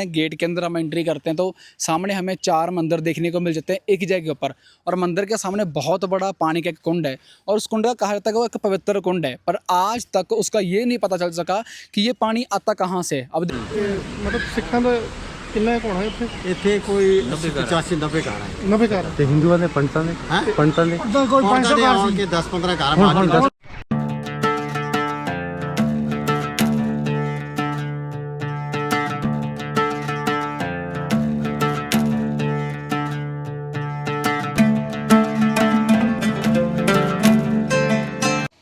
Gate के अंदर हम एंट्री करते हैं तो सामने हमें 4 मंदिर देखने को मिल जाते हैं एक ही जगह के ऊपर। और मंदिर के सामने बहुत बड़ा पानी का एक कुंड है और उस कुंड का कहा जाता है कि वो एक पवित्र कुंड है, पर आज तक उसका ये नहीं पता चल सका कि ये पानी आता कहाँ से। अब मतलब सिखा ਦਾ ਕਿੰਨਾ ਕੋਣ ਹੈ ਇੱਥੇ ਕੋਈ 85 90 ਘਰ ਹੈ 90 ਘਰ ਤੇ ਹਿੰਦੂਆਂ ਦੇ ਪੰਡਤਾਂ ਦੇ ਕੋਈ 500 ਘਰ ਸੀ ਕੇ 10 15 ਘਰ ਬਾਕੀ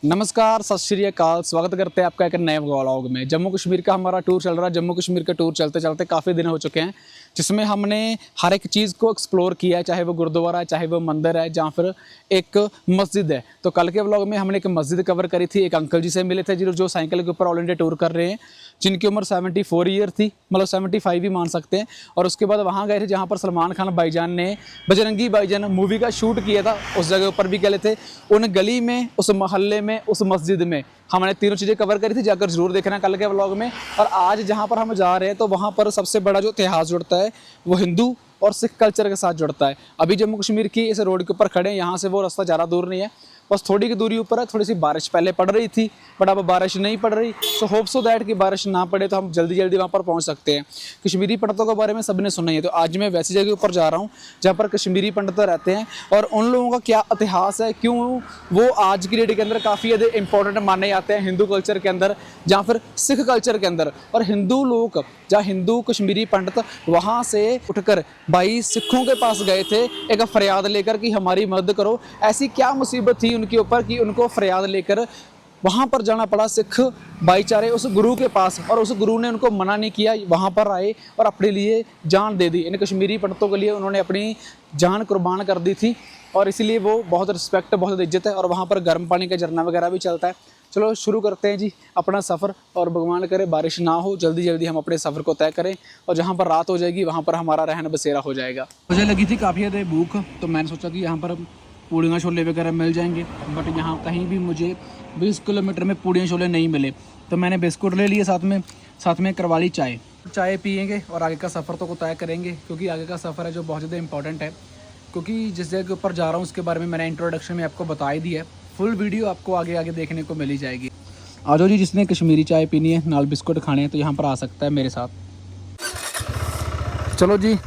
नमस्कार, सत श्री अकाल। स्वागत करते हैं आपका एक नए व्लॉग में। जम्मू कश्मीर का हमारा टूर चल रहा है। जम्मू कश्मीर का टूर चलते चलते काफ़ी दिन हो चुके हैं, जिसमें हमने हर एक चीज़ को एक्सप्लोर किया है, चाहे वो गुरुद्वारा है, चाहे वो मंदिर है, जहाँ फिर एक मस्जिद है। तो कल के व्लॉग में हमने एक मस्जिद कवर करी थी। एक अंकल जी से मिले थे जो साइकिल के ऊपर ऑल इंडिया टूर कर रहे हैं, जिनकी उम्र 74 ईयर थी, मतलब 75 ही मान सकते हैं। और उसके बाद वहाँ गए थे जहाँ पर सलमान खान भाईजान ने बजरंगी भाईजान मूवी का शूट किया था। उस जगह पर भी गए थे, उन गली में, उस मोहल्ले में, उस मस्जिद में। हमने तीनों चीज़ें कवर करी थी, जाकर जरूर देखना कल के व्लॉग में। और आज जहाँ पर हम जा रहे हैं तो वहाँ पर सबसे बड़ा जो इतिहास जुड़ता है वो हिंदू और सिख कल्चर के साथ जुड़ता है। अभी जम्मू कश्मीर की इस रोड के ऊपर खड़े हैं, यहाँ से वो रास्ता ज़्यादा दूर नहीं है, बस थोड़ी की दूरी ऊपर है। थोड़ी सी बारिश पहले पड़ रही थी, बट अब बारिश नहीं पड़ रही। सो होप सो दैट कि बारिश ना पड़े तो हम जल्दी जल्दी वहाँ पर पहुँच सकते हैं। कश्मीरी पंडितों के बारे में सबने सुना ही है, तो आज मैं वैसी जगह ऊपर जा रहा हूँ जहाँ पर कश्मीरी पंडित रहते हैं और उन लोगों का क्या इतिहास है, क्यों वो आज की डेट के अंदर काफ़ी ज़्यादा इंपॉर्टेंट माने जाते हैं हिंदू कल्चर के अंदर, जहाँ फिर सिख कल्चर के अंदर। और हिंदू लोग, जहाँ हिंदू कश्मीरी पंडित वहाँ से उठकर भाई सिखों के पास गए थे एक फरियाद लेकर कि हमारी मदद करो। ऐसी क्या मुसीबत थी उनके ऊपर कि उनको फरियाद लेकर वहाँ पर जाना पड़ा सिख भाईचारे उस गुरु के पास। और उस गुरु ने उनको मना नहीं किया, वहाँ पर आए और अपने लिए जान दे दी। इन कश्मीरी पंडितों के लिए उन्होंने अपनी जान कुर्बान कर दी थी और इसीलिए वो बहुत रिस्पेक्ट, बहुत इज्जत है। और वहाँ पर गर्म पानी का झरना वगैरह भी चलता है। चलो शुरू करते हैं जी अपना सफ़र, और भगवान करे बारिश ना हो, जल्दी जल्दी हम अपने सफ़र को तय करें। और जहाँ पर रात हो जाएगी वहाँ पर हमारा रहना बसेरा हो जाएगा। मुझे लगी थी काफ़ी ज़्यादा भूख, तो मैंने सोचा कि यहाँ पर पूड़ियाँ छोले वगैरह मिल जाएंगे, बट यहाँ कहीं भी मुझे 20 किलोमीटर में पूड़ियाँ छोले नहीं मिले। तो मैंने बिस्कुट ले लिए, साथ में करवाली चाय पियेंगे और आगे का सफ़र तो तय करेंगे, क्योंकि आगे का सफ़र है जो बहुत ज़्यादा इंपॉर्टेंट है। क्योंकि जिस जगह के ऊपर जा रहा हूँ उसके बारे में मैंने इंट्रोडक्शन में आपको बता ही दिया है। फुल वीडियो आपको आगे देखने को मिल ही जाएगी। आ जाओ जी, जिसने कश्मीरी चाय पीनी है, नाल बिस्कुट खाने हैं, तो यहाँ पर आ सकता है मेरे साथ। चलो जी,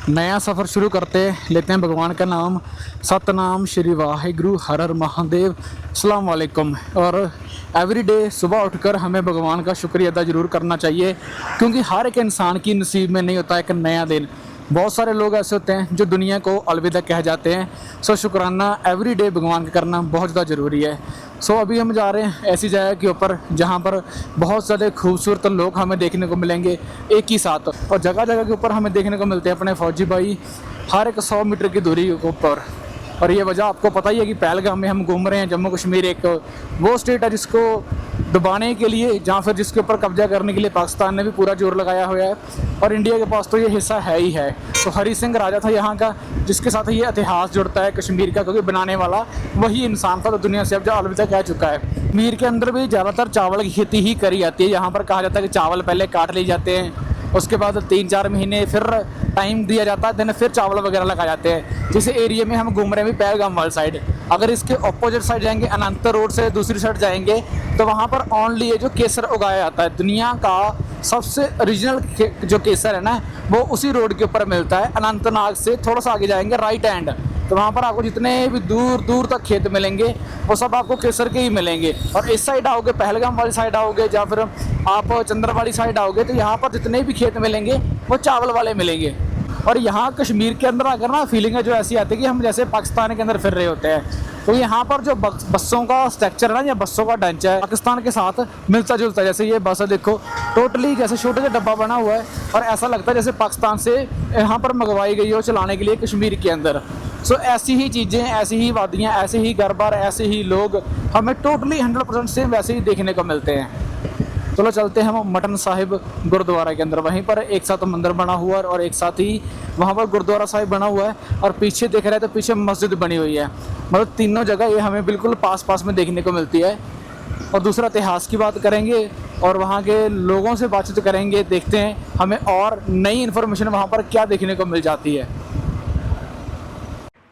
नया सफ़र शुरू करते हैं। लेते हैं भगवान का नाम, सतनाम श्री वाहिगुरु हर हर महादेव, अस्सलाम वालेकुम। और एवरीडे सुबह उठकर हमें भगवान का शुक्रिया अदा ज़रूर करना चाहिए, क्योंकि हर एक इंसान की नसीब में नहीं होता एक नया दिन। बहुत सारे लोग ऐसे होते हैं जो दुनिया को अलविदा कह जाते हैं। सो शुक्राना एवरीडे भगवान का करना बहुत ज़्यादा ज़रूरी है। सो अभी हम जा रहे हैं ऐसी जगह के ऊपर जहाँ पर बहुत ज़्यादा खूबसूरत लोग हमें देखने को मिलेंगे एक ही साथ। और जगह जगह के ऊपर हमें देखने को मिलते हैं अपने फौजी भाई, हर एक 100 मीटर की दूरी के ऊपर। और ये वजह आपको पता ही है कि पहलगाम में हम घूम रहे हैं। जम्मू कश्मीर एक वो स्टेट है जिसको दबाने के लिए, जहाँ फिर जिसके ऊपर कब्जा करने के लिए पाकिस्तान ने भी पूरा जोर लगाया हुआ है। और इंडिया के पास तो ये हिस्सा है ही है। तो हरी सिंह राजा था यहाँ का, जिसके साथ ये इतिहास जुड़ता है कश्मीर का, क्योंकि बनाने वाला वही इंसान था तो दुनिया से अब जो अलविदा कह चुका है। कश्मीर के अंदर भी ज़्यादातर चावल की खेती ही करी जाती है। यहाँ पर कहा जाता है कि चावल पहले काट लिए जाते हैं, उसके बाद 3-4 महीने फिर टाइम दिया जाता है, देन फिर चावल वगैरह लगाए जाते हैं। जिस एरिया में हम घूम रहे हैं पहलगाम वाली साइड, अगर इसके अपोजिट साइड जाएंगे, अनंत रोड से दूसरी साइड जाएंगे, तो वहाँ पर ओनली ये जो केसर उगाया जाता है, दुनिया का सबसे ओरिजिनल जो केसर है ना, वो उसी रोड के ऊपर मिलता है। अनंतनाग से थोड़ा सा आगे जाएंगे राइट हैंड, तो वहाँ पर आपको जितने भी दूर दूर तक खेत मिलेंगे वो सब आपको केसर के ही मिलेंगे। और इस साइड आओगे, पहलगाम वाली साइड आओगे, या फिर आप चंद्रवाड़ी साइड आओगे, तो यहाँ पर जितने भी खेत मिलेंगे वो चावल वाले मिलेंगे। और यहाँ कश्मीर के अंदर आकर ना फीलिंग है जो ऐसी आती है कि हम जैसे पाकिस्तान के अंदर फिर रहे होते हैं। तो यहाँ पर जो बसों का स्ट्रक्चर है ना, या बसों का ढांचा है, पाकिस्तान के साथ मिलता जुलता है। जैसे ये बस है, देखो टोटली जैसे छोटे से डब्बा बना हुआ है, और ऐसा लगता है जैसे पाकिस्तान से यहाँ पर मंगवाई गई हो चलाने के लिए कश्मीर के अंदर। सो ऐसी ही चीज़ें, ऐसी ही वादियाँ, ऐसे ही घर बार, ऐसे ही लोग हमें टोटली 100% सेम वैसे ही देखने को मिलते हैं। चलो चलते हैं हम मटन साहिब गुरुद्वारा के अंदर। वहीं पर एक साथ मंदिर बना हुआ है और एक साथ ही वहाँ पर गुरुद्वारा साहिब बना हुआ है। और पीछे देख रहे हैं तो पीछे मस्जिद बनी हुई है। मतलब तीनों जगह ये हमें बिल्कुल पास में देखने को मिलती है। और दूसरा इतिहास की बात करेंगे और वहाँ के लोगों से बातचीत करेंगे, देखते हैं हमें और नई इन्फॉर्मेशन वहाँ पर क्या देखने को मिल जाती है।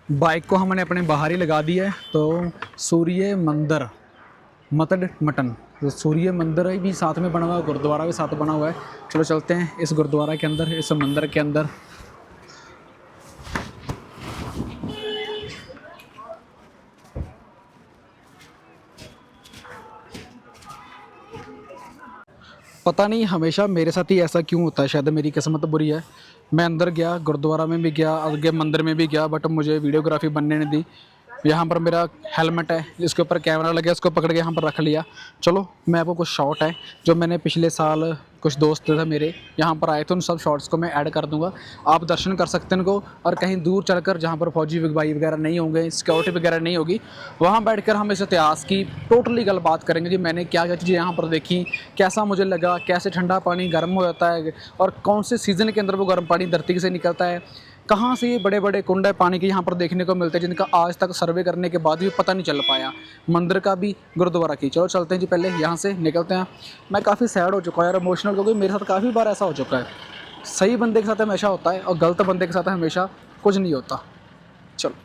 बाइक को हमने अपने बाहर ही लगा दिया है। तो सूर्य मंदिर मतड मटन, तो सूर्य मंदिर भी साथ में बना हुआ है, गुरुद्वारा भी साथ बना हुआ है। चलो चलते हैं इस गुरुद्वारा के अंदर, इस मंदिर के अंदर। पता नहीं हमेशा मेरे साथ ही ऐसा क्यों होता है, शायद मेरी किस्मत बुरी है। मैं अंदर गया, गुरुद्वारा में भी गया, आगे मंदिर में भी गया, बट मुझे वीडियोग्राफी बनने नहीं दी। यहाँ पर मेरा हेलमेट है, इसके ऊपर कैमरा लगा, इसको पकड़ के यहाँ पर रख लिया। चलो मैं आपको कुछ शॉट है जो मैंने पिछले साल, कुछ दोस्त थे मेरे यहाँ पर आए थे, उन सब शॉट्स को मैं ऐड कर दूंगा। आप दर्शन कर सकते हैं उनको। और कहीं दूर चलकर जहाँ पर फौजी भाई वगैरह नहीं होंगे, सिक्योरिटी वगैरह नहीं होगी, वहाँ बैठकर हम इस इतिहास की टोटली गलबात करेंगे जी। मैंने क्या क्या चीज़ें यहाँ पर देखी, कैसा मुझे लगा, कैसे ठंडा पानी गर्म हो जाता है और कौन से सीज़न के अंदर वो गर्म पानी धरती से निकलता है, कहाँ से ये बड़े बड़े कुंड पानी के यहाँ पर देखने को मिलते हैं, जिनका आज तक सर्वे करने के बाद भी पता नहीं चल पाया, मंदिर का भी गुरुद्वारा की। चलो चलते हैं जी, पहले यहाँ से निकलते हैं। मैं काफ़ी सैड हो चुका है यार, इमोशनल, क्योंकि मेरे साथ काफ़ी बार ऐसा हो चुका है। सही बंदे के साथ हमेशा होता है और गलत बंदे के साथ हमेशा कुछ नहीं होता। चलो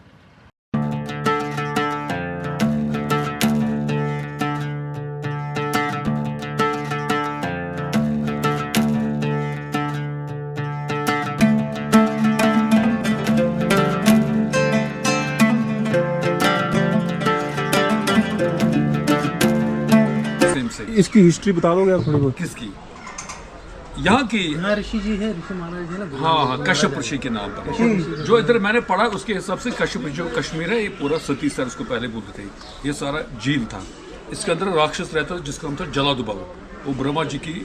इसकी हिस्ट्री बता दोगे आप थोड़ी बहुत? किसकी? यहाँ की? यहाँ ऋषि जी है, ऋषि महाराज है ना। हाँ हाँ, कश्यप ऋषि के नाम पर। जो इधर मैंने पढ़ा उसके हिसाब से कश्यप जो कश्मीर है, ये पूरा सती सर उसको पहले बोलते थे। ये सारा जीव था, इसके अंदर राक्षस रहता था जिसका नाम था जलादुबाव। वो ब्रह्मा जी की,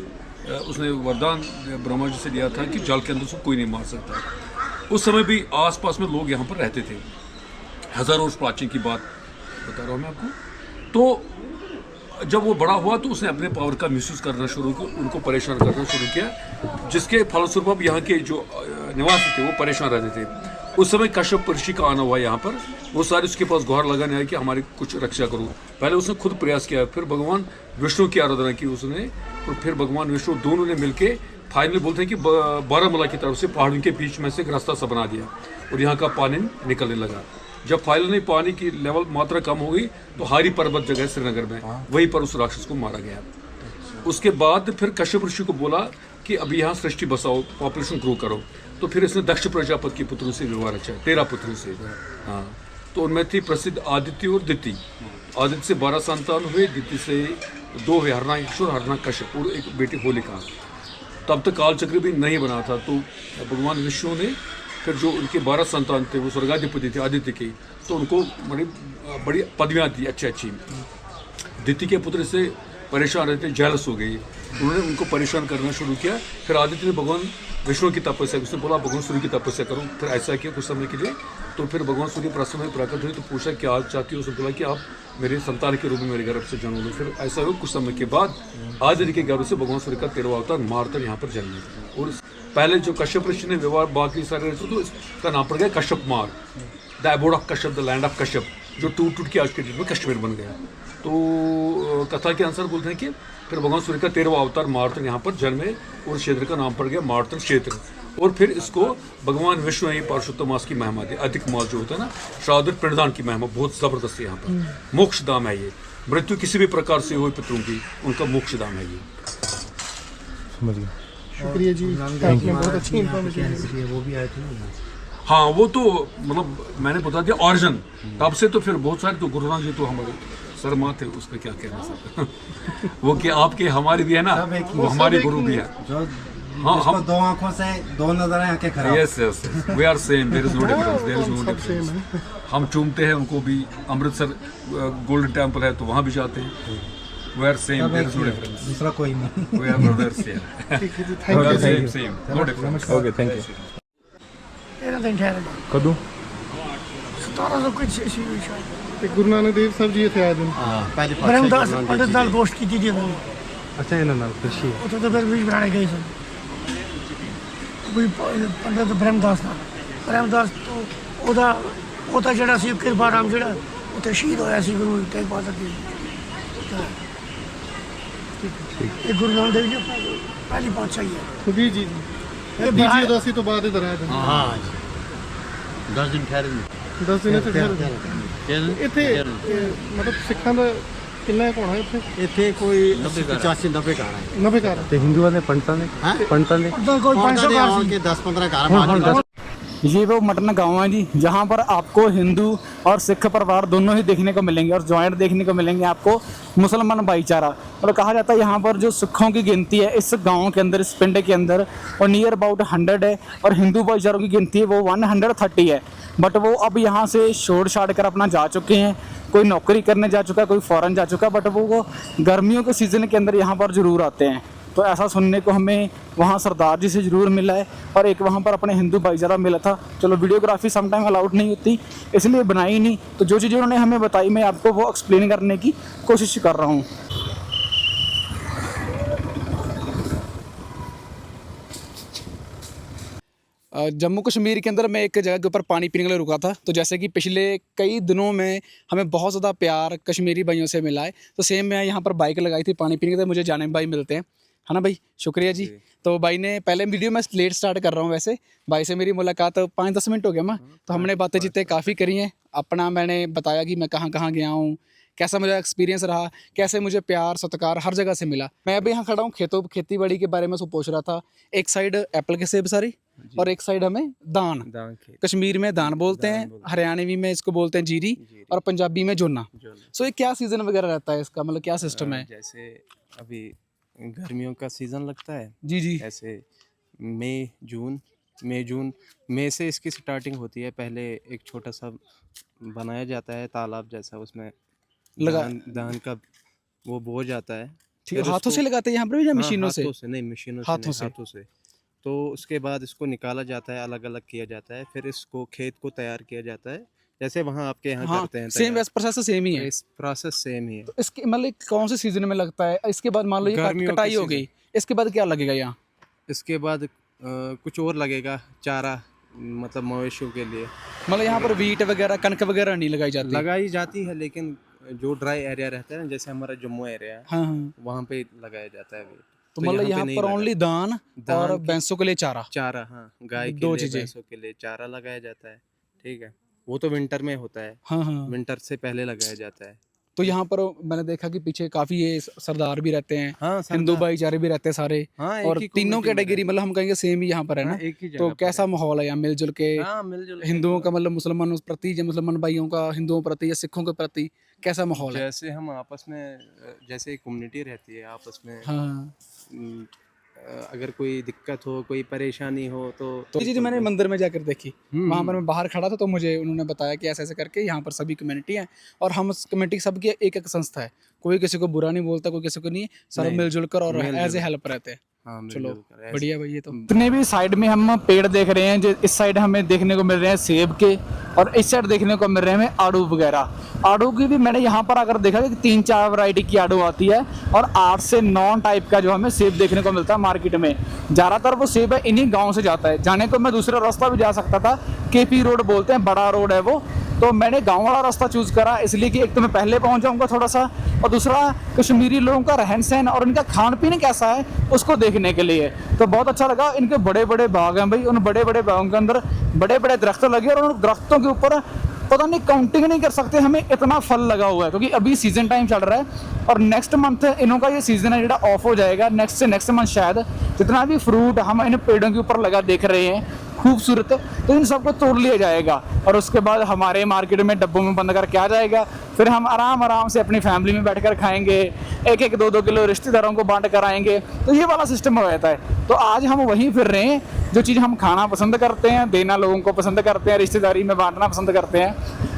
उसने वरदान ब्रह्मा जी से लिया था कि जल के अंदर से कोई नहीं मार सकता। उस समय भी आसपास में लोग यहाँ पर रहते थे। हज़ारों वर्ष प्राचीन की बात बता रहा हूँ मैं आपको। तो जब वो बड़ा हुआ तो उसने अपने पावर का मिसयूज करना शुरू किया, उनको परेशान करना शुरू किया, जिसके फलस्वरूप अब यहाँ के जो निवासी थे वो परेशान रहते थे। उस समय कश्यप ऋषि का आना हुआ यहाँ पर। वो सारे उसके पास गुहार लगाने आए कि हमारी कुछ रक्षा करो। पहले उसने खुद प्रयास किया, फिर भगवान विष्णु की आराधना की उसने, और फिर भगवान विष्णु दोनों ने मिलके फाइनली बोलते हैं कि बारामूला की तरफ से पहाड़ों के बीच में से एक रास्ता सा बना दिया और यहाँ का पानी निकलने लगा। जब फाइनली पानी की लेवल मात्रा कम हो गई तो हारी पर्वत जगह श्रीनगर में, वहीं पर उस राक्षस को मारा गया। उसके बाद फिर कश्यप ऋषि को बोला कि अभी यहाँ सृष्टि बसाओ, पॉपुलेशन ग्रो करो। तो फिर इसने दक्ष प्रजापति के पुत्रों से विवाह रचा, 13 पुत्रों से। हाँ, तो उनमें थी प्रसिद्ध आदित्य और दिति। आदित्य से 12 संतान हुए, दिति से 2 हुए, हरणाक्षर, हरणाकश्यप, और एक बेटी होलिका। तब तक कालचक्र भी नहीं बना था। तो भगवान विष्णु ने फिर जो उनके 12 संतान थे वो स्वर्गाधिपति थे आदित्य के, तो उनको बड़ी पदवियाँ दी अच्छी अच्छी। दिति के पुत्र से परेशान रहते, जेलस हो गई, उन्होंने उनको परेशान करना शुरू किया। फिर आदित्य ने भगवान विष्णु की तपस्या, उसने बोला भगवान सूर्य की तपस्या करो। फिर ऐसा किया कुछ समय के लिए। तो फिर भगवान सूर्य प्रसन्न में प्रकट हुए, तो पूछा क्या आज चाहती हो? उसने बोला कि आप मेरे संतान के रूप में मेरे गर्भ से जन्म लो। फिर ऐसा हुआ, कुछ समय के बाद आदित्य के गर्भ से भगवान सूर्य का 13वां अवतार मारतन यहाँ पर जन्मे। और पहले जो कश्यप ऋषि ने व्यवहार बाकी सारे रहते, तो इसका नाम पड़ गया कश्यप मार, the abode of Kashyap, the land of Kashyap, जो टूट के आज के डेट में कश्मीर बन गया। तो कथा के अनुसार बोलते हैं कि फिर भगवान सूर्य का 13वां अवतार मारतन यहाँ पर जन्मे और क्षेत्र का नाम पड़ गया मारतन क्षेत्र। और फिर इसको भगवान विष्णु ने पुरुषोत्तम मास की महिमा दी। अधिक मास जो होता है ना, श्राद्ध पिंडदान की महिमा बहुत जबरदस्त है यहाँ पर। मोक्ष धाम है ये, मृत्यु किसी भी प्रकार से हो पितरों की, उनका मोक्ष धाम है ये। समझ गया, शुक्रिया जी, आपने बहुत अच्छी इन्फॉर्मेशन। वो भी आए थे ना। हाँ, वो तो मतलब मैंने बता दिया ऑरिजिन। तब से तो फिर बहुत सारे, तो गुरु नानक जी तो हमारे शर्मा थे, उस पर क्या कहना सकते। वो कि आपके हमारे भी है ना, वो हमारे गुरु भी है। हाँ, हम 2 आंखों से 2 नजरें आंखें खराब। Yes yes, we are same, there is no difference, there is no difference. हम चूमते हैं उनको भी। अमृतसर गोल्डन टेम्पल है तो वहाँ भी जाते हैं। We are same, there is no difference, दूसरा कोई नहीं। We are brothers here. Thank you, same same, no difference. Okay, thank you. तेरा दिन ठहर कदू 1700 कुछ ऐसी हुई शायद। ਤੇ ਗੁਰੂ ਨਾਨਕ ਦੇਵ ਸਾਹਿਬ ਜੀ ਇੱਥੇ ਆਏ ਦਿਨ। पहले ब्रह्मदास पंडित नाल पोस्ट की थी उन्होंने, ਅੱਛਾ, ਇਹਨਾਂ ਨਾਲ ਖੁਸ਼ੀ ਹੈ। ਉੱਥੇ ਤਾਂ ਫਿਰ ਵੀ ਬਣਾਏ ਗਏ ਸਨ। ਕੋਈ ਪੰਡਿਤ ਬ੍ਰਹਮਦਾਸ ਨਾਲ, ਬ੍ਰਹਮਦਾਸ ਤੋਂ ਉਹਦਾ ਜਿਹੜਾ ਸੀ ਕਿਰਪਾ ਰਾਮ, ਜਿਹੜਾ ਉੱਥੇ ਸ਼ਹੀਦ ਹੋਇਆ ਸੀ ਗੁਰੂ ਤੇਗ ਬਹਾਦਰ ਜੀ। ये गुरु नानक देव जी पहली पातशाही है। जी जी ये दीजिए बाहर- उदासी तो बाद इधर आए थे हाँ 10 दिन ठहरे 10 ਦਿਨ ਇੱਥੇ ਠਹਿਰੇ ਇੱਥੇ ਮਤਲਬ ਸਿੱਖਾਂ ਦਾ ਕਿੰਨਾ ਕੁ ਹੋਣਾ ਇੱਥੇ ਇੱਥੇ ਕੋਈ 85 90 ਘਰ ਹੈ 90 ਘਰ ਤੇ ਹਿੰਦੂਆਂ ਦੇ ਪੰਡਤਾਂ ਦੇ ਪੰਡਤਾਂ ਦੇ उधर कोई 500 ਦੇ घर ਆਉਣ सी। ਕੇ 10 15 ਘਰ ये वो मटन गांव है जी, जहाँ पर आपको हिंदू और सिख परिवार दोनों ही देखने को मिलेंगे और जॉइंट देखने को मिलेंगे आपको मुसलमान भाईचारा। और कहा जाता है यहाँ पर जो सिखों की गिनती है इस गांव के अंदर, इस पिंड के अंदर, और नियर अबाउट 100 है, और हिंदू भाईचारों की गिनती है वो 130 है। बट वो अब यहाँ से छोड़ छाड़ कर अपना जा चुके हैं, कोई नौकरी करने जा चुका है, कोई फ़ॉरेन जा चुका है, बट वो गर्मियों के सीज़न के अंदर यहाँ पर ज़रूर आते हैं। तो ऐसा सुनने को हमें वहाँ सरदार जी से ज़रूर मिला है, और एक वहाँ पर अपने हिंदू भाईचारा मिला था। चलो वीडियोग्राफी सम टाइम अलाउड नहीं होती इसलिए बनाई नहीं, तो जो चीज़ें उन्होंने हमें बताई मैं आपको वो एक्सप्लेन करने की कोशिश कर रहा हूँ। जम्मू कश्मीर के अंदर मैं एक जगह के ऊपर पानी पीने के लिए रुका था। तो जैसे कि पिछले कई दिनों में हमें बहुत ज़्यादा प्यार कश्मीरी भाइयों से मिला है, तो सेम मैं यहाँ पर बाइक लगाई थी पानी पीने के लिए, मुझे जाने भाई मिलते हैं, है ना भाई, शुक्रिया जी। तो भाई ने पहले वीडियो मैं लेट स्टार्ट कर रहा हूँ, वैसे भाई से मेरी मुलाकात 5-10 मिनट हो गया मैं, तो हमने बातें चीतें काफ़ी करी हैं। अपना मैंने बताया कि मैं कहाँ कहाँ गया हूँ, कैसा मेरा एक्सपीरियंस रहा, कैसे मुझे प्यार सत्कार हर जगह से मिला। मैं अभी यहाँ खड़ा हूँ, खेती बाड़ी के बारे में उसको पूछ रहा था। एक साइड एप्पल के सेब सारी, और एक साइड हमें दान, कश्मीर में दान बोलते हैं, हरियाणवी में इसको बोलते हैं जीरी, और पंजाबी में जोना। सो ये क्या सीज़न वगैरह रहता है इसका, मतलब क्या सिस्टम है? जैसे अभी गर्मियों का सीज़न लगता है जी जी। ऐसे मई से इसकी स्टार्टिंग होती है। पहले एक छोटा सा बनाया जाता है तालाब जैसा, उसमें धान का वो बो जाता है। ठीक है, फिर हाथों उसको- से लगाते हैं यहाँ पर या हाँ, मशीनों से? हाथों से नहीं, मशीनों से हाथों नहीं, से। हाथों से। तो उसके बाद इसको निकाला जाता है, अलग अलग किया जाता है, फिर इसको खेत को तैयार किया जाता है जैसे वहाँ आपके यहाँ हाँ, करते हैं सेम तैयार। प्रोसेस सेम ही है। इस प्रोसेस सेम ही है। तो इसके मतलब कौन से सीजन में लगता है? इसके बाद मान लो ये गर्मियों के कटाई हो सीजन। गई, इसके बाद क्या लगेगा यहाँ? इसके बाद कुछ और लगेगा, चारा, मतलब मवेशियों के लिए मतलब यहाँ पर वीट वगैरह कनक वगैरह नहीं लगाई जाती? लगाई जाती है, लेकिन जो ड्राई एरिया रहता है ना, जैसे हमारा जम्मू एरिया है, हाँ हाँ। वहाँ पे लगाया जाता है वीट। तो मतलब यहाँ नहीं पर लगा- ओनली दान और दान की- भैंसों के लिए चारा। चारा, हाँ, गाय के दो लिए, चीजें। भैंसों के लिए चारा लगाया जाता है। ठीक है, वो तो विंटर में होता है, हाँ हाँ। विंटर से पहले लगाया जाता है। तो यहाँ पर मैंने देखा कि पीछे काफी ये सरदार भी रहते हैं, हाँ, हिंदू भाईचारे भी रहते हैं सारे, हाँ, एक और ही तीनों community में कैटेगरी मतलब हम कहेंगे सेम ही यहाँ पर है ना। हाँ, एक ही जगह तो पर कैसा माहौल है यहाँ मिलजुल के? हाँ, मिलजुल के। हिंदुओं का मतलब मुसलमानों के प्रति, या मुसलमान भाइयों का हिंदुओं के प्रति, या सिखों के प्रति कैसा माहौल है? जैसे हम आपस में, जैसे एक कम्युनिटी रहती है आपस में, हाँ। अगर कोई दिक्कत हो, कोई परेशानी हो तो ये चीज़ मैंने मंदिर में जाकर देखी, वहाँ पर मैं बाहर खड़ा था, तो मुझे उन्होंने बताया कि ऐसे ऐसे करके यहाँ पर सभी कम्युनिटी हैं, और हम उस कम्युनिटी सबकी एक एक संस्था है, कोई किसी को बुरा नहीं बोलता, कोई किसी को नहीं, सब मिलजुल कर और एज ए हेल्प रहते हैं। हाँ, चलो मिलजुल कर ऐसे। बढ़िया भाई। ये तो इतने भी साइड में हम पेड़ देख रहे हैं, जो इस साइड हमें देखने को मिल रहे हैं सेब के, और इस साइड देखने को मिल रहे हैं हमें आड़ू वगैरह। आड़ू की भी मैंने यहाँ पर अगर देखा कि 3-4 वैरायटी की आड़ू आती है, और 8 से 9 टाइप का जो हमें सेब देखने को मिलता है मार्केट में। ज़्यादातर वो सेब है इन्हीं गाँव से जाता है, जाने को मैं दूसरा रास्ता भी जा सकता था, KP रोड बोलते हैं, बड़ा रोड है वो, तो मैंने गांव वाला रास्ता चूज़ करा, इसलिए कि एक तो मैं पहले पहुंच जाऊंगा थोड़ा सा, और दूसरा कश्मीरी लोगों का रहन सहन और इनका खान पीन कैसा है उसको देखने के लिए। तो बहुत अच्छा लगा। इनके बड़े बड़े बाग हैं भाई, उन बड़े बड़े बागों के अंदर बड़े बड़े दरख्त लगे, और उन दरख्तों के ऊपर पता नहीं काउंटिंग नहीं कर सकते हमें, इतना फल लगा हुआ है, क्योंकि अभी सीजन टाइम चल रहा है, और नेक्स्ट मंथ इनों का ये सीजन है जो ऑफ हो जाएगा, नेक्स्ट से नेक्स्ट मंथ शायद। जितना भी फ्रूट हम इन पेड़ों के ऊपर लगा देख रहे हैं खूबसूरत, तो इन सबको तोड़ लिया जाएगा, और उसके बाद हमारे मार्केट में डब्बों में बंद करके आ जाएगा। फिर हम आराम से अपनी फैमिली में बैठकर खाएंगे, 1-1, 2-2 किलो रिश्तेदारों को बांट कर आएंगे। तो ये वाला सिस्टम हो जाता है। तो आज हम वहीं फिर रहे हैं, जो चीज़ हम खाना पसंद करते हैं, देना लोगों को पसंद करते हैं, रिश्तेदारी में बांटना पसंद करते हैं,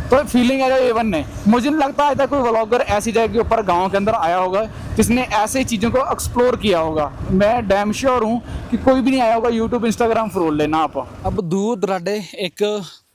तो फीलिंग है जो A1 है। मुझे नहीं लगता आज तक कोई व्लॉगर ऐसी जगह के ऊपर गाँव के अंदर आया होगा जिसने ऐसे चीज़ों को एक्सप्लोर किया होगा। मैं डैम श्योर हूँ कि कोई भी नहीं आया होगा। यूट्यूब इंस्टाग्राम फरोल लेना आप। अब दूर दराडे एक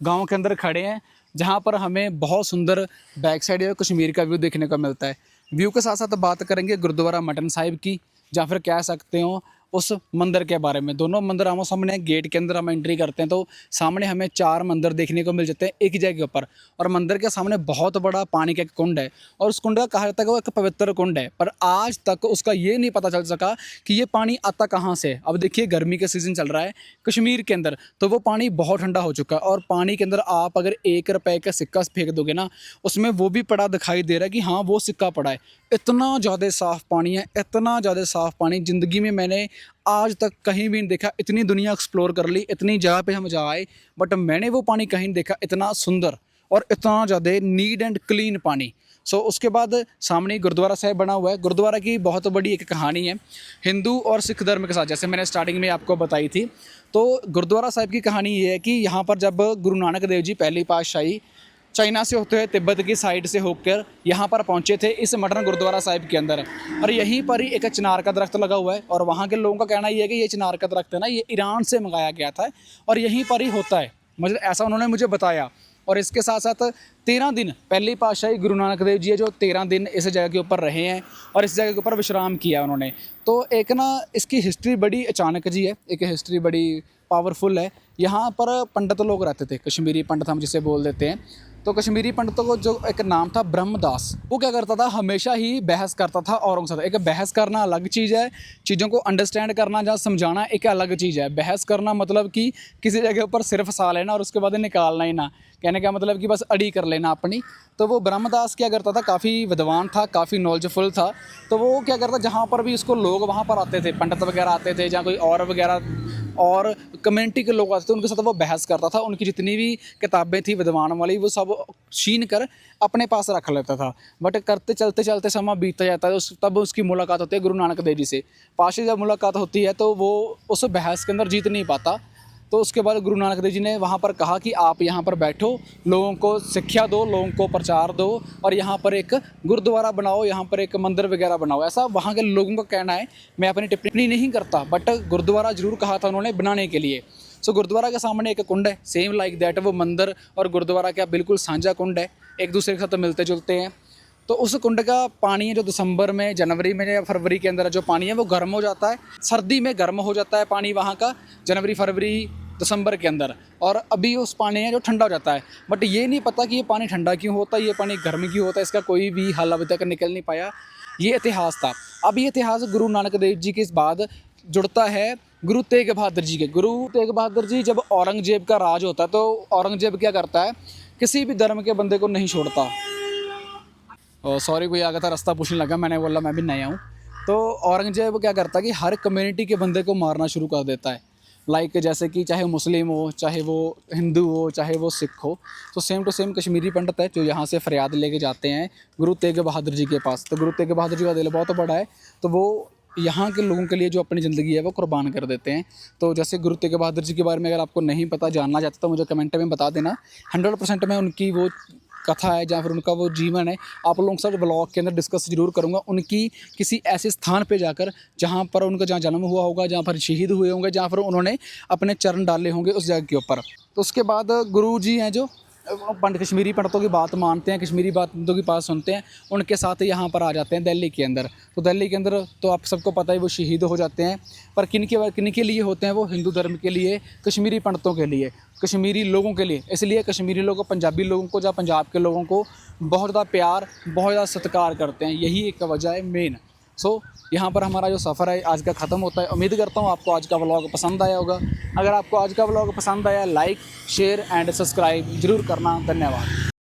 गांव के अंदर खड़े हैं, जहां पर हमें बहुत सुंदर बैक साइड है कश्मीर का व्यू देखने को मिलता है। व्यू के साथ साथ बात करेंगे गुरुद्वारा मटन साहिब की, या फिर कह सकते हो उस मंदिर के बारे में। दोनों मंदिर आमो सामने हैं। गेट के अंदर हम एंट्री करते हैं तो सामने हमें 4 मंदिर देखने को मिल जाते हैं एक ही जगह के ऊपर, और मंदिर के सामने बहुत बड़ा पानी का एक कुंड है, और उस कुंड का कहा जाता है कि वो एक पवित्र कुंड है, पर आज तक उसका ये नहीं पता चल सका कि ये पानी आता कहाँ से। अब देखिए गर्मी का सीज़न चल रहा है कश्मीर के अंदर, तो वो पानी बहुत ठंडा हो चुका है, और पानी के अंदर आप अगर 1 रुपए का सिक्का फेंक दोगे ना, उसमें वो भी पड़ा दिखाई दे रहा है कि हाँ वो सिक्का पड़ा है। इतना ज़्यादा साफ़ पानी है, इतना ज़्यादा साफ़ पानी ज़िंदगी में मैंने आज तक कहीं भी नहीं देखा। इतनी दुनिया एक्सप्लोर कर ली, इतनी जगह पे हम जा आए, बट मैंने वो पानी कहीं नहीं देखा इतना सुंदर और इतना ज़्यादा नीट एंड क्लीन पानी। सो उसके बाद सामने गुरुद्वारा साहिब बना हुआ है। गुरुद्वारा की बहुत बड़ी एक कहानी है हिंदू और सिख धर्म के साथ, जैसे मैंने स्टार्टिंग में आपको बताई थी। तो गुरुद्वारा साहिब की कहानी ये है कि यहाँ पर जब गुरु नानक देव जी पहली पातशाही चाइना से होते हुए तिब्बत की साइड से होकर यहाँ पर पहुँचे थे इस मॉडर्न गुरुद्वारा साहिब के अंदर, और यहीं पर ही एक चिनार का दरख्त लगा हुआ है, और वहाँ के लोगों का कहना ये है कि ये चिनार का दरख्त है ना, ये ईरान से मंगाया गया था और यहीं पर ही होता है, मतलब ऐसा उन्होंने मुझे बताया। और इसके साथ साथ 13 दिन पहली पातशाही गुरु नानक देव जी है जो 13 दिन इस जगह के ऊपर रहे हैं और इस जगह के ऊपर विश्राम किया उन्होंने। तो एक ना इसकी हिस्ट्री बड़ी अचानक जी है, एक हिस्ट्री बड़ी पावरफुल है। यहाँ पर पंडित लोग रहते थे, कश्मीरी पंडित हम जिसे बोल देते हैं। तो कश्मीरी पंडितों को जो एक नाम था ब्रह्मदास, वो क्या करता था, हमेशा ही बहस करता था औरों के साथ। एक बहस करना अलग चीज़ है, चीज़ों को अंडरस्टैंड करना या समझाना एक अलग चीज़ है। बहस करना मतलब कि किसी जगह पर सिर्फ फंसा लेना और उसके बाद निकालना ही ना, कहने का मतलब कि बस अड़ी कर लेना अपनी। तो वो ब्रह्मदास क्या करता था, काफ़ी विद्वान था, काफ़ी नॉलेजफुल था। तो वो क्या करता, जहाँ पर भी उसको लोग वहाँ पर आते थे, पंडित वगैरह आते थे, जहाँ कोई और वगैरह और कम्युनिटी के लोग आते थे, उनके साथ वो बहस करता था। उनकी जितनी भी किताबें थी विद्वान वाली वो सब छीन कर अपने पास रख लेता था। बट करते चलते चलते समय बीतता जाता है, तब उसकी मुलाकात होती है गुरु नानक देव जी से। पाशे जब मुलाकात होती है तो वो उस बहस के अंदर जीत नहीं पाता। तो उसके बाद गुरु नानक देव जी ने वहाँ पर कहा कि आप यहाँ पर बैठो, लोगों को शिक्षा दो, लोगों को प्रचार दो, और यहाँ पर एक गुरुद्वारा बनाओ, यहाँ पर एक मंदिर वगैरह बनाओ। ऐसा वहाँ के लोगों का कहना है, मैं अपनी टिप्पणी नहीं करता, बट गुरुद्वारा जरूर कहा था उन्होंने बनाने के लिए। सो गुरुद्वारा के सामने एक कुंड है, सेम लाइक दैट, वो मंदिर और गुरुद्वारा का बिल्कुल साझा कुंड है, एक दूसरे के साथ मिलते जुलते हैं। तो उस कुंड का पानी है जो दिसंबर में, जनवरी में या फरवरी के अंदर जो पानी है वो गर्म हो जाता है, सर्दी में गर्म हो जाता है पानी वहाँ का, जनवरी फरवरी दिसंबर के अंदर, और अभी उस पानी है जो ठंडा हो जाता है। बट ये नहीं पता कि ये पानी ठंडा क्यों होता है, ये पानी गर्म क्यों होता है, इसका कोई भी हल अभी तक निकल नहीं पाया। ये इतिहास था। अब ये इतिहास गुरु नानक देव जी के बाद जुड़ता है गुरु तेग बहादुर जी के। गुरु तेग बहादुर जी जब औरंगजेब का राज होता है तो औरंगजेब क्या करता है, किसी भी धर्म के बंदे को नहीं छोड़ता। सॉरी कोई आ गया था, रास्ता पूछने लगा, मैंने बोला मैं भी नया हूँ। तो औरंगजेब क्या करता है कि हर कम्युनिटी के बंदे को मारना शुरू कर देता है। लाइक जैसे कि चाहे मुस्लिम हो, चाहे वो हिंदू हो, चाहे वो सिख हो। तो सेम टू सेम कश्मीरी पंडित है जो यहाँ से फरियाद लेके जाते हैं गुरु तेग बहादुर जी के पास। तो गुरु तेग बहादुर जी का दिल बहुत बड़ा है, तो वो यहाँ के लोगों के लिए जो अपनी ज़िंदगी है वो कुर्बान कर देते हैं। तो जैसे गुरु तेग बहादुर जी के बारे में अगर आपको नहीं पता, जानना चाहते तो मुझे कमेंट में बता देना। 100% मैं उनकी वो कथा है या फिर उनका वो जीवन है आप लोगों के साथ ब्लॉग के अंदर डिस्कस जरूर करूँगा। उनकी किसी ऐसे स्थान पे जाकर जहाँ पर उनका जहाँ जन्म हुआ होगा, जहाँ पर शहीद हुए होंगे, जहाँ पर उन्होंने अपने चरण डाले होंगे उस जगह के ऊपर। तो उसके बाद गुरु जी हैं जो कश्मीरी पंडितों की बात मानते हैं, कश्मीरी पंडितों की बात सुनते हैं, उनके साथ यहाँ पर आ जाते हैं दिल्ली के अंदर। तो दिल्ली के अंदर तो आप सबको पता है वो शहीद हो जाते हैं। पर किन के लिए होते हैं वो, हिंदू धर्म के लिए, कश्मीरी पंडितों के लिए, कश्मीरी लोगों के लिए। इसलिए कश्मीरी लोगों, पंजाबी लोगों को या पंजाब के लोगों को बहुत ज़्यादा प्यार, बहुत ज़्यादा सत्कार करते हैं। यही एक वजह है मेन। सो यहाँ पर हमारा जो सफ़र है आज का ख़त्म होता है। उम्मीद करता हूँ आपको आज का व्लॉग पसंद आया होगा। अगर आपको आज का व्लॉग पसंद आया, लाइक, शेयर एंड सब्सक्राइब जरूर करना। धन्यवाद।